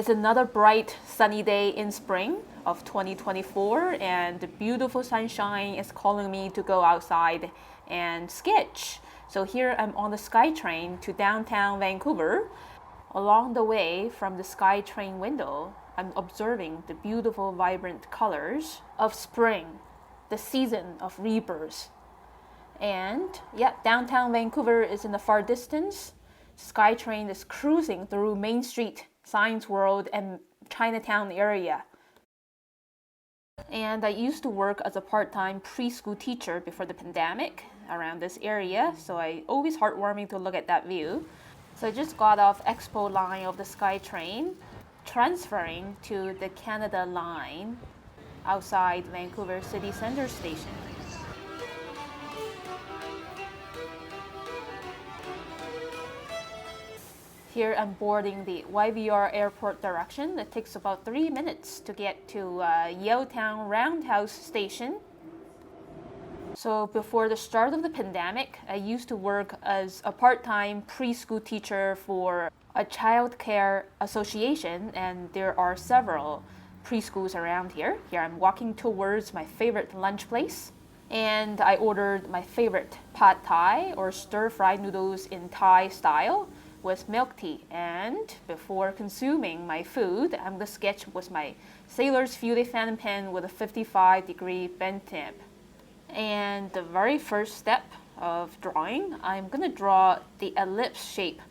It's another bright sunny day in spring of 2024, and the beautiful sunshine is calling me to go outside and sketch. So here I'm on the SkyTrain to downtown Vancouver. Along the way from the SkyTrain window, I'm observing the beautiful vibrant colors of spring, the season of rebirth. And yeah, downtown Vancouver is in the far distance. SkyTrain is cruising through Main Street, Science World, and Chinatown area. And I used to work as a part-time preschool teacher before the pandemic around this area, so I always heartwarming to look at that view. So I just got off Expo line of the SkyTrain, transferring to the Canada line outside Vancouver City Centre Station. Here I'm boarding the YVR airport direction. It takes about 3 minutes to get to Yaletown Roundhouse Station. So before the start of the pandemic, I used to work as a part-time preschool teacher for a child care association, and there are several preschools around here. Here I'm walking towards my favorite lunch place, and I ordered my favorite pad thai or stir-fried noodles in Thai style with milk tea. And before consuming my food, I'm gonna sketch with my Sailor's Fude fountain pen with a 55-degree bend tip. And the very first step of drawing, I'm gonna draw the ellipse shape,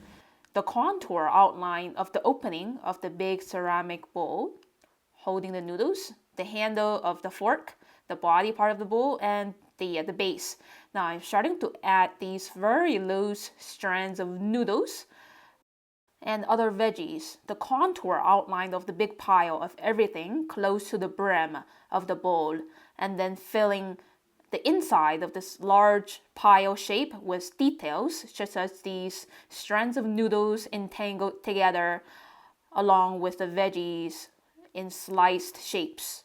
the contour outline of the opening of the big ceramic bowl, holding the noodles, the handle of the fork, the body part of the bowl, and the base. Now I'm starting to add these very loose strands of noodles and other veggies, the contour outline of the big pile of everything close to the brim of the bowl, and then filling the inside of this large pile shape with details, such as these strands of noodles entangled together along with the veggies in sliced shapes.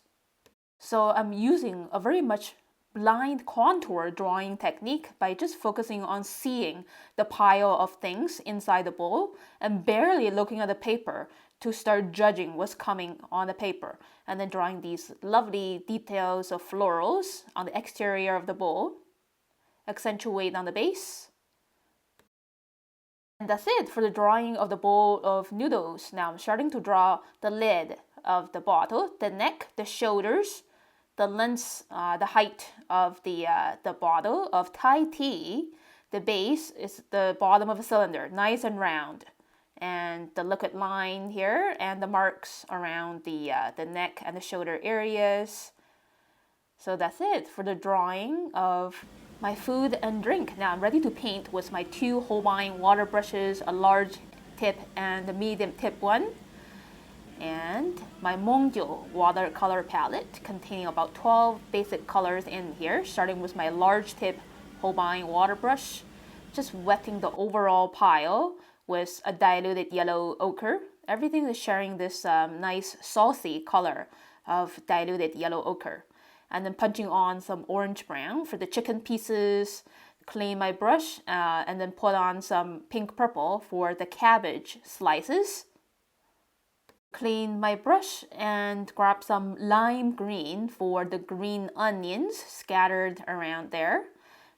So I'm using a very much blind contour drawing technique by just focusing on seeing the pile of things inside the bowl and barely looking at the paper to start judging what's coming on the paper, and then drawing these lovely details of florals on the exterior of the bowl, accentuate on the base. And that's it for the drawing of the bowl of noodles. Now I'm starting to draw the lid of the bottle, the neck, the shoulders, the length, the height of the bottle of Thai tea. The base is the bottom of a cylinder, nice and round, and the liquid line here, and the marks around the neck and the shoulder areas. So that's it for the drawing of my food and drink. Now I'm ready to paint with my 2 Holbein water brushes, a large tip and a medium tip one, and my Mungyo watercolor palette containing about 12 basic colors in here, starting with my large tip Holbein water brush, just wetting the overall pile with a diluted yellow ochre. Everything is sharing this nice saucy color of diluted yellow ochre. And then punching on some orange brown for the chicken pieces, clean my brush, and then put on some pink purple for the cabbage slices. Clean my brush and grab some lime green for the green onions scattered around there.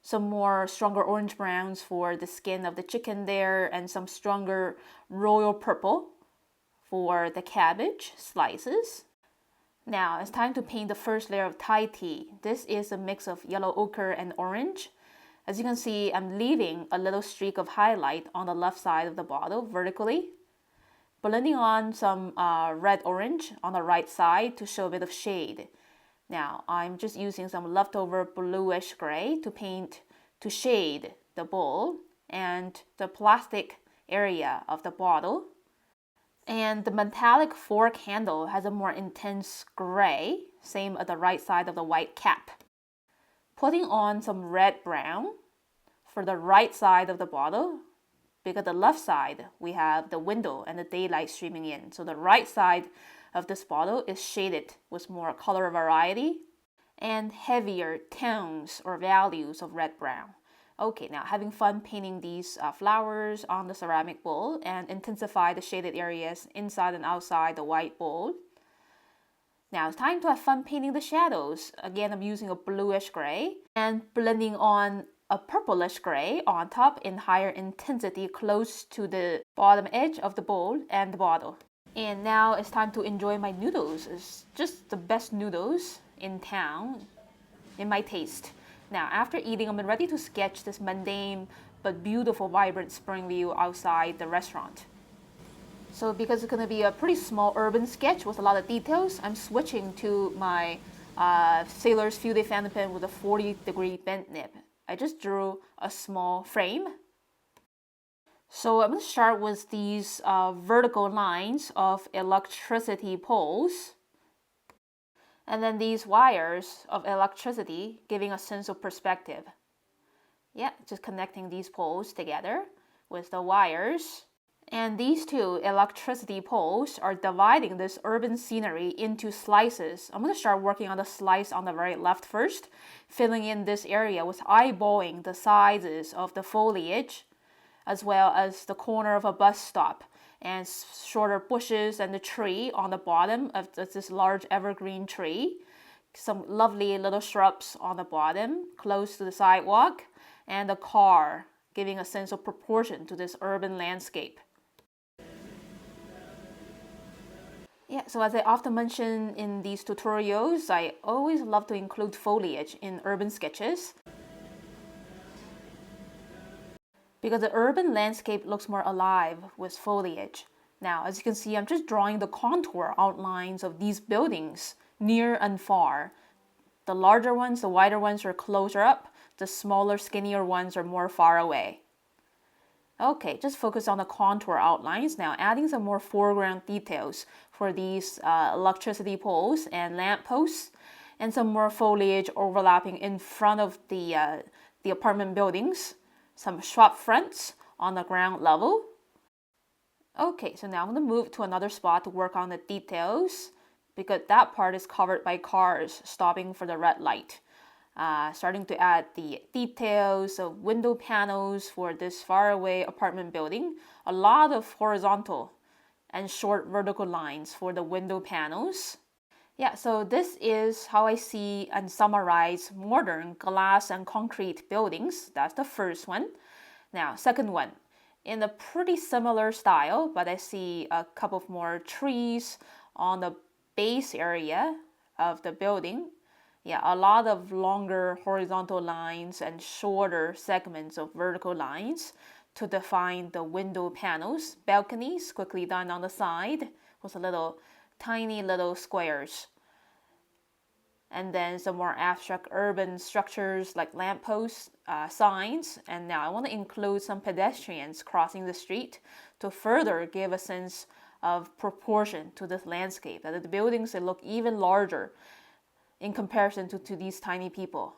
Some more stronger orange browns for the skin of the chicken there, and some stronger royal purple for the cabbage slices. Now it's time to paint the first layer of Thai tea. This is a mix of yellow ochre and orange. As you can see, I'm leaving a little streak of highlight on the left side of the bottle vertically, blending on some red-orange on the right side to show a bit of shade. Now I'm just using some leftover bluish gray to paint to shade the bowl and the plastic area of the bottle. And the metallic fork handle has a more intense gray, same at the right side of the white cap. Putting on some red-brown for the right side of the bottle, because the left side we have the window and the daylight streaming in. So the right side of this bottle is shaded with more color variety and heavier tones or values of red-brown. Okay, now having fun painting these flowers on the ceramic bowl and intensify the shaded areas inside and outside the white bowl. Now it's time to have fun painting the shadows. Again, I'm using a bluish gray and blending on a purplish gray on top in higher intensity close to the bottom edge of the bowl and the bottle. And now it's time to enjoy my noodles. It's just the best noodles in town, in my taste. Now, after eating, I'm ready to sketch this mundane but beautiful, vibrant spring view outside the restaurant. So because it's going to be a pretty small urban sketch with a lot of details, I'm switching to my Sailor's Fude fountain pen with a 40-degree bent nib. I just drew a small frame. So I'm going to start with these vertical lines of electricity poles. And then these wires of electricity giving a sense of perspective. Yeah, just connecting these poles together with the wires. And these two electricity poles are dividing this urban scenery into slices. I'm going to start working on the slice on the very left first, filling in this area with eyeballing the sizes of the foliage, as well as the corner of a bus stop and shorter bushes and the tree on the bottom of this large evergreen tree. Some lovely little shrubs on the bottom, close to the sidewalk, and a car, giving a sense of proportion to this urban landscape. Yeah, so as I often mention in these tutorials, I always love to include foliage in urban sketches, because the urban landscape looks more alive with foliage. Now, as you can see, I'm just drawing the contour outlines of these buildings near and far. The larger ones, the wider ones are closer up. The smaller, skinnier ones are more far away. Okay, just focus on the contour outlines. Now, adding some more foreground details for these electricity poles and lamp posts, and some more foliage overlapping in front of the apartment buildings. Some shop fronts on the ground level. Okay, so now I'm going to move to another spot to work on the details, because that part is covered by cars stopping for the red light. Starting to add the details of window panels for this faraway apartment building. A lot of horizontal and short vertical lines for the window panels. Yeah, so this is how I see and summarize modern glass and concrete buildings. That's the first one. Now, second one, in a pretty similar style, but I see a couple of more trees on the base area of the building. Yeah, a lot of longer horizontal lines and shorter segments of vertical lines to define the window panels. Balconies quickly done on the side with tiny little squares. And then some more abstract urban structures like lampposts, signs. And now I want to include some pedestrians crossing the street to further give a sense of proportion to this landscape. That the buildings, they look even larger in comparison to these tiny people.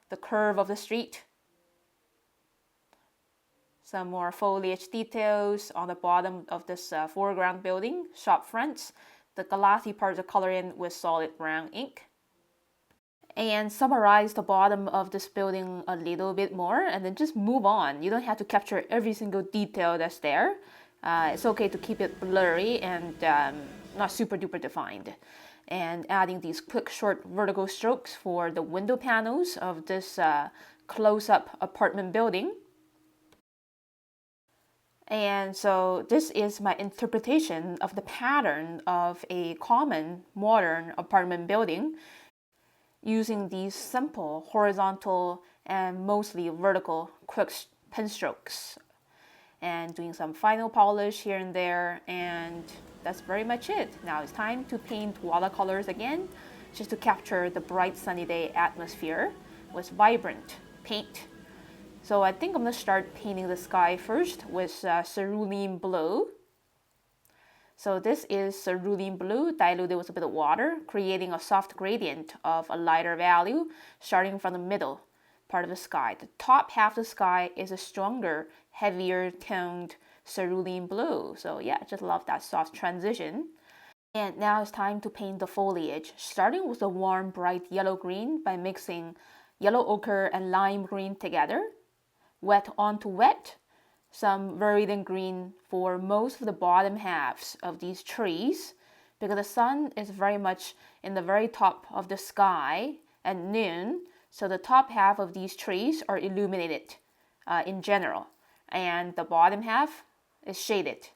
The curve of the street. Some more foliage details on the bottom of this foreground building, shop fronts. The glassy parts are colored in with solid brown ink. And summarize the bottom of this building a little bit more, and then just move on. You don't have to capture every single detail that's there. It's okay to keep it blurry and not super duper defined. And adding these quick short vertical strokes for the window panels of this close-up apartment building. And so this is my interpretation of the pattern of a common modern apartment building, using these simple horizontal and mostly vertical quick pen strokes, and doing some final polish here and there, and that's very much it. Now it's time to paint watercolors again, just to capture the bright sunny day atmosphere with vibrant paint. So I think I'm going to start painting the sky first with cerulean blue. So this is cerulean blue diluted with a bit of water, creating a soft gradient of a lighter value starting from the middle part of the sky. The top half of the sky is a stronger, heavier toned cerulean blue. So yeah, I just love that soft transition. And now it's time to paint the foliage, starting with a warm, bright yellow-green by mixing yellow ochre and lime green together. wet onto wet, some viridian green for most of the bottom halves of these trees, because the sun is very much in the very top of the sky at noon, so the top half of these trees are illuminated in general, and the bottom half is shaded.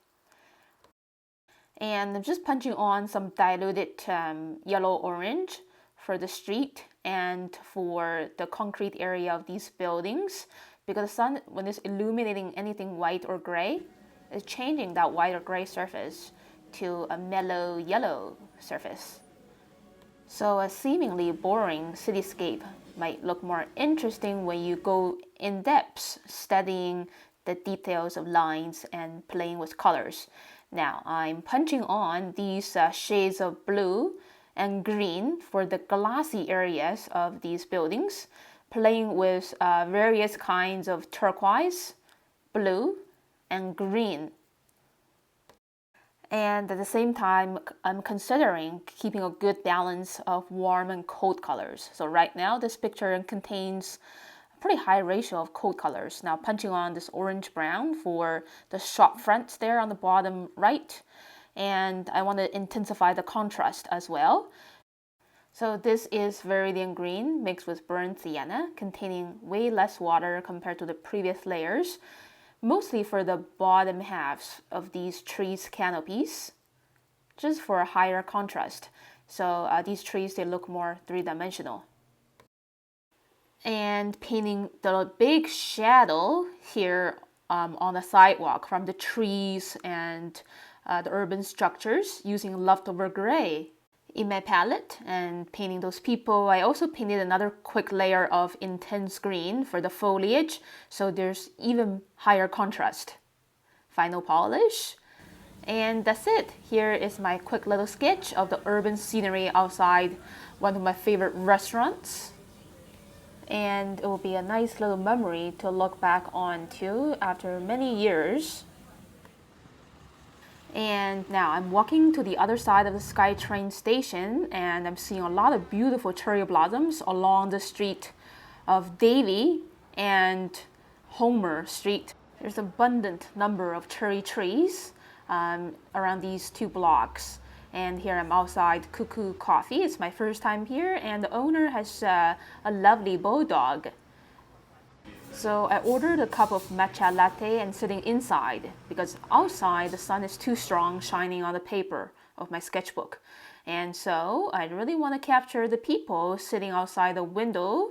And I'm just punching on some diluted yellow-orange for the street and for the concrete area of these buildings, because the sun, when it's illuminating anything white or gray, is changing that white or gray surface to a mellow yellow surface. So a seemingly boring cityscape might look more interesting when you go in depth studying the details of lines and playing with colors. Now I'm punching on these shades of blue and green for the glassy areas of these buildings, playing with various kinds of turquoise, blue, and green. And at the same time, I'm considering keeping a good balance of warm and cold colors. So right now, this picture contains a pretty high ratio of cold colors. Now punching on this orange-brown for the shop fronts there on the bottom right. And I want to intensify the contrast as well. So this is viridian green mixed with burnt sienna, containing way less water compared to the previous layers, mostly for the bottom halves of these trees' canopies, just for a higher contrast. So these trees, they look more three-dimensional. And painting the big shadow here on the sidewalk from the trees and the urban structures using leftover gray in my palette, and painting those people. I also painted another quick layer of intense green for the foliage, so there's even higher contrast. Final polish, and that's it. Here is my quick little sketch of the urban scenery outside one of my favorite restaurants, and it will be a nice little memory to look back on to after many years. And now I'm walking to the other side of the SkyTrain station, and I'm seeing a lot of beautiful cherry blossoms along the street of Davie and Homer Street. There's an abundant number of cherry trees around these two blocks. And here I'm outside Cuckoo Coffee. It's my first time here, and the owner has a lovely bulldog. So I ordered a cup of matcha latte and sitting inside, because outside the sun is too strong shining on the paper of my sketchbook. And so I really want to capture the people sitting outside the window.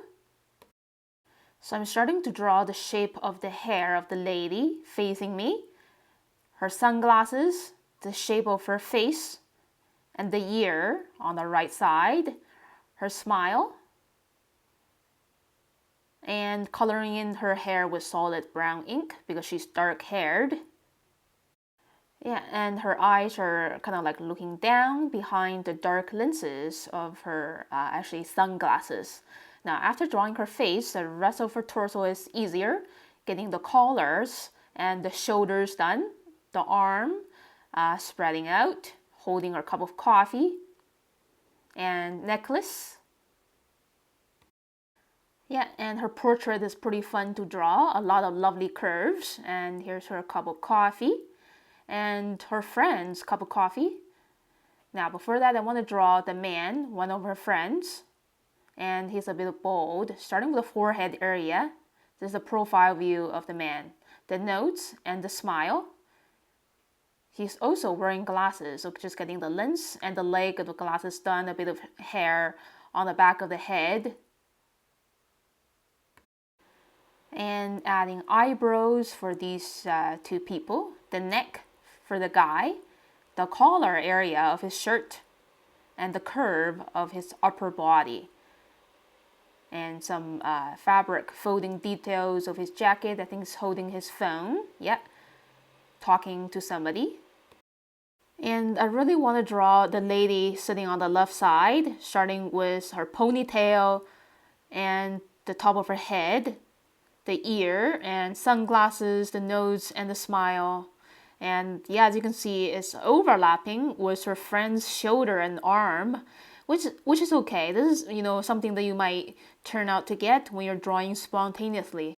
So I'm starting to draw the shape of the hair of the lady facing me, her sunglasses, the shape of her face, and the ear on the right side, her smile, and coloring in her hair with solid brown ink because she's dark-haired. Yeah, and her eyes are kind of like looking down behind the dark lenses of her actually sunglasses. Now, after drawing her face, the rest of her torso is easier, getting the collars and the shoulders done, the arm spreading out, holding her cup of coffee, and necklace. Yeah, and her portrait is pretty fun to draw, a lot of lovely curves. And here's her cup of coffee and her friend's cup of coffee. Now, before that, I want to draw the man, one of her friends. And he's a bit bold, starting with the forehead area. This is a profile view of the man. The nose and the smile. He's also wearing glasses, so just getting the lens and the leg of the glasses done, a bit of hair on the back of the head. And adding eyebrows for these two people, the neck for the guy, the collar area of his shirt, and the curve of his upper body. And some fabric folding details of his jacket. I think he's holding his phone, yeah, talking to somebody. And I really want to draw the lady sitting on the left side, starting with her ponytail and the top of her head, the ear and sunglasses, the nose and the smile. And yeah, as you can see, it's overlapping with her friend's shoulder and arm, which is okay. This is, something that you might turn out to get when you're drawing spontaneously.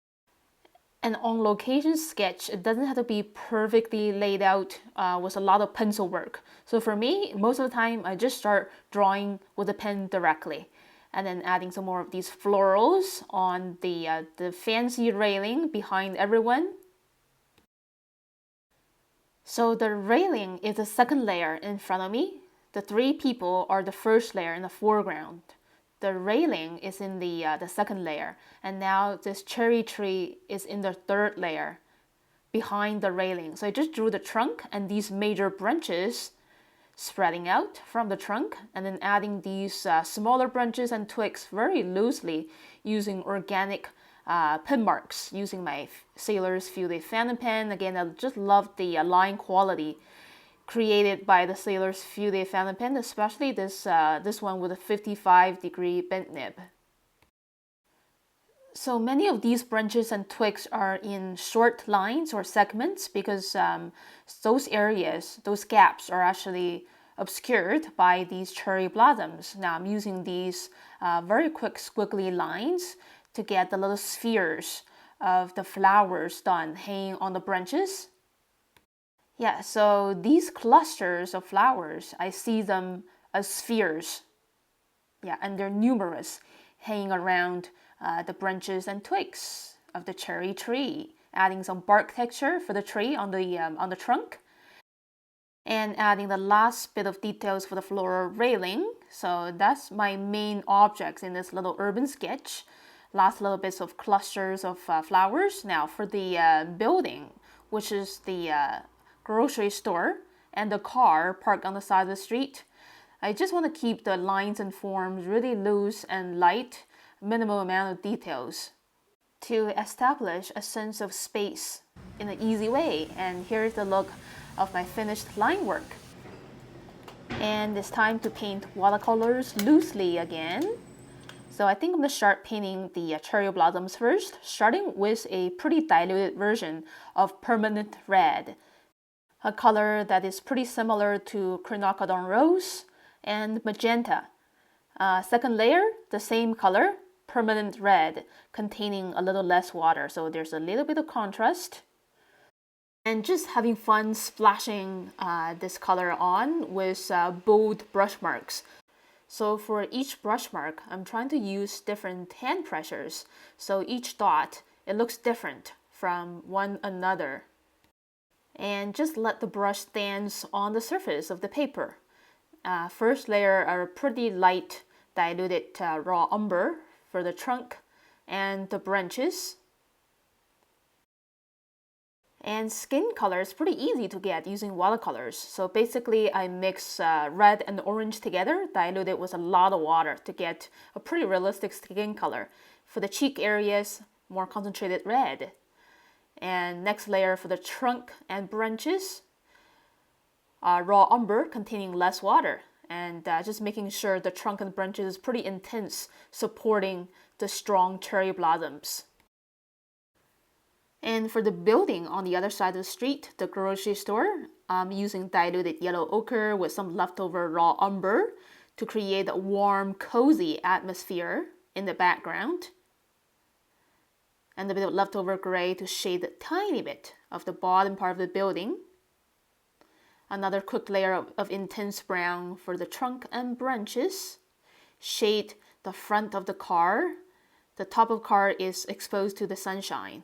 An on-location sketch, it doesn't have to be perfectly laid out with a lot of pencil work. So for me, most of the time, I just start drawing with a pen directly, and then adding some more of these florals on the fancy railing behind everyone. So the railing is the second layer in front of me. The three people are the first layer in the foreground. The railing is in the second layer, and now this cherry tree is in the third layer behind the railing. So I just drew the trunk and these major branches spreading out from the trunk, and then adding these smaller branches and twigs very loosely using organic pen marks, using my Sailor's Fude fountain pen. Again, I just love the line quality created by the Sailor's Fude fountain pen, especially this one with a 55-degree bent nib. So many of these branches and twigs are in short lines or segments because those areas, those gaps are actually obscured by these cherry blossoms. Now I'm using these very quick squiggly lines to get the little spheres of the flowers done hanging on the branches. Yeah, so these clusters of flowers, I see them as spheres. Yeah, and they're numerous, hanging around the branches and twigs of the cherry tree, adding some bark texture for the tree on the trunk, and adding the last bit of details for the floral railing. So that's my main objects in this little urban sketch. Last little bits of clusters of flowers. Now for the building, which is the grocery store and the car parked on the side of the street, I just want to keep the lines and forms really loose and light, minimal amount of details to establish a sense of space in an easy way. And here's the look of my finished line work. And it's time to paint watercolors loosely again. So I think I'm going to start painting the cherry blossoms first, starting with a pretty diluted version of permanent red, a color that is pretty similar to quinacridone rose and magenta. Second layer, the same color, permanent red, containing a little less water, so there's a little bit of contrast. And just having fun splashing this color on with bold brush marks. So for each brush mark, I'm trying to use different hand pressures, so each dot, it looks different from one another. And just let the brush dance on the surface of the paper. First layer are pretty light diluted raw umber for the trunk and the branches. And skin color is pretty easy to get using watercolors. So basically I mix red and orange together, diluted with a lot of water to get a pretty realistic skin color. For the cheek areas, more concentrated red. And next layer for the trunk and branches, raw umber containing less water, and just making sure the trunk and branches is pretty intense, supporting the strong cherry blossoms. And for the building on the other side of the street, the grocery store, I'm using diluted yellow ochre with some leftover raw umber to create a warm, cozy atmosphere in the background. And a bit of leftover gray to shade a tiny bit of the bottom part of the building. Another quick layer of intense brown for the trunk and branches. Shade the front of the car. The top of the car is exposed to the sunshine.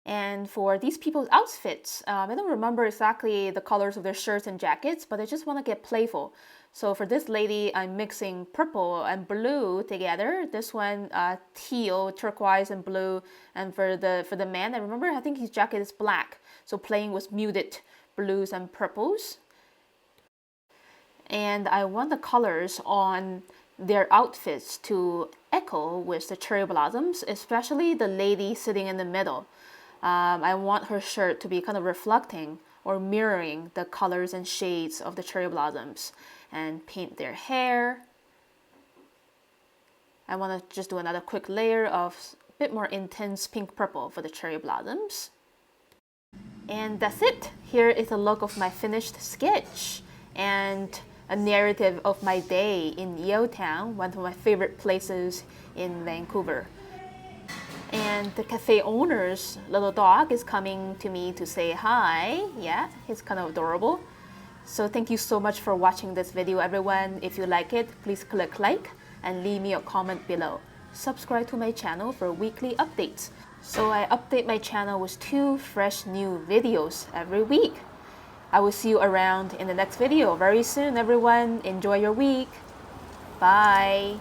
And for these people's outfits, I don't remember exactly the colors of their shirts and jackets, but I just want to get playful. So for this lady, I'm mixing purple and blue together. This one, teal, turquoise, and blue. And for the man, I remember I think his jacket is black. So playing with muted blues and purples. And I want the colors on their outfits to echo with the cherry blossoms, especially the lady sitting in the middle. I want her shirt to be kind of reflecting or mirroring the colors and shades of the cherry blossoms, and paint their hair. I want to just do another quick layer of a bit more intense pink purple for the cherry blossoms. And that's it. Here is a look of my finished sketch and a narrative of my day in Yaletown, one of my favorite places in Vancouver. And the cafe owner's little dog is coming to me to say hi. Yeah, he's kind of adorable. So thank you so much for watching this video, everyone. If you like it, please click like and leave me a comment below. Subscribe to my channel for weekly updates. So I update my channel with 2 fresh new videos every week. I will see you around in the next video very soon, everyone. Enjoy your week. Bye.